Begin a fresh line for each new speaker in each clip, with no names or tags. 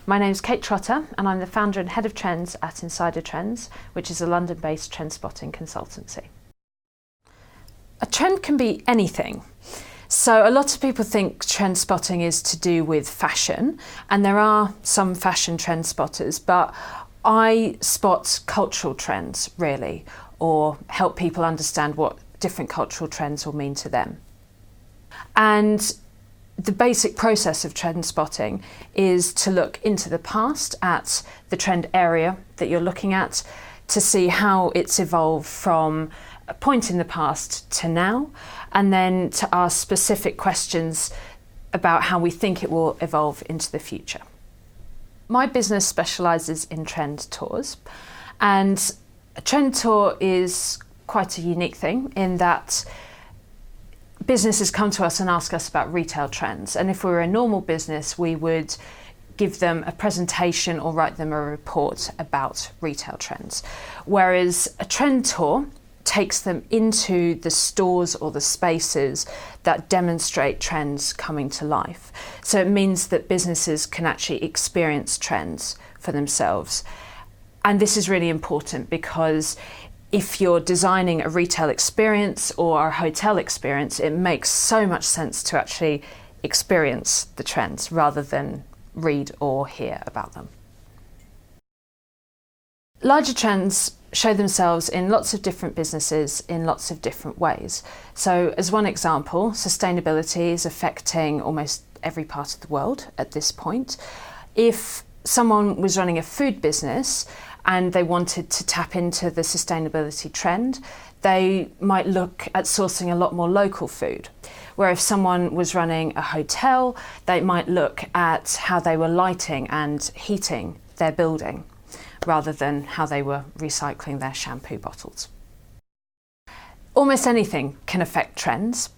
My name's Kate Trotter and I'm the founder and head of trends at Insider Trends, which is a London-based trend spotting consultancy. A trend can be anything. So a lot of people think trend spotting is to do with fashion, and there are some fashion trend spotters, but I spot cultural trends really, or help people understand what different cultural trends will mean to them. And the basic process of trend spotting is to look into the past at the trend area that you're looking at to see how it's evolved from a point in the past to now, and then to ask specific questions about how we think it will evolve into the future. My business specialises in trend tours, and a trend tour is quite a unique thing in that businesses come to us and ask us about retail trends, and if we were a normal business we would give them a presentation or write them a report about retail trends, whereas a trend tour takes them into the stores or the spaces that demonstrate trends coming to life. So it means that businesses can actually experience trends for themselves. And this is really important because if you're designing a retail experience or a hotel experience, it makes so much sense to actually experience the trends rather than read or hear about them. Larger trends show themselves in lots of different businesses in lots of different ways. So as one example, sustainability is affecting almost every part of the world at this point. If someone was running a food business and they wanted to tap into the sustainability trend, they might look at sourcing a lot more local food. Where if someone was running a hotel, they might look at how they were lighting and heating their building, rather than how they were recycling their shampoo bottles. Almost anything can affect trends,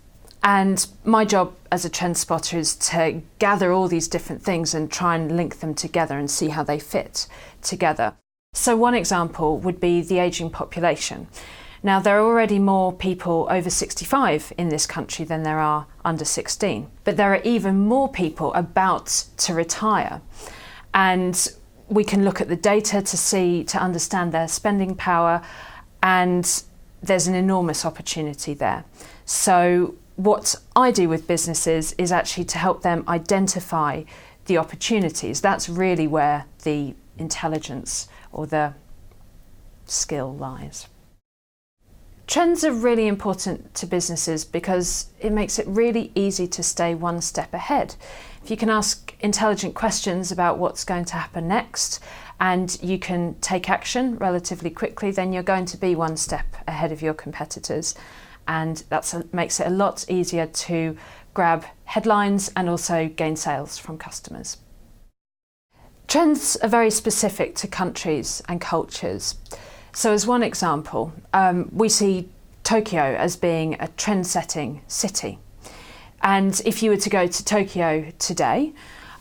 and my job as a trend spotter is to gather all these different things and try and link them together and see how they fit together. So one example would be the ageing population. Now, there are already more people over 65 in this country than there are under 16, but there are even more people about to retire. And we can look at the data to understand their spending power, and there's an enormous opportunity there. So what I do with businesses is actually to help them identify the opportunities. That's really where the intelligence or the skill lies. Trends are really important to businesses because it makes it really easy to stay one step ahead. If you can ask intelligent questions about what's going to happen next and you can take action relatively quickly, then you're going to be one step ahead of your competitors, and that makes it a lot easier to grab headlines and also gain sales from customers. Trends are very specific to countries and cultures. So as one example, we see Tokyo as being a trend-setting city. And if you were to go to Tokyo today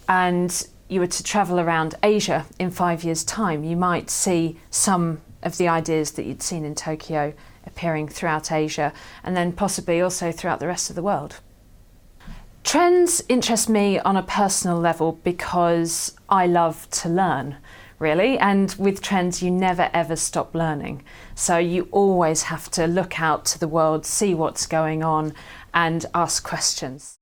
and you were to travel around Asia in 5 years' time, you might see some of the ideas that you'd seen in Tokyo appearing throughout Asia and then possibly also throughout the rest of the world. Trends interest me on a personal level because I love to learn, really, and with trends you never ever stop learning. So you always have to look out to the world, see what's going on and ask questions.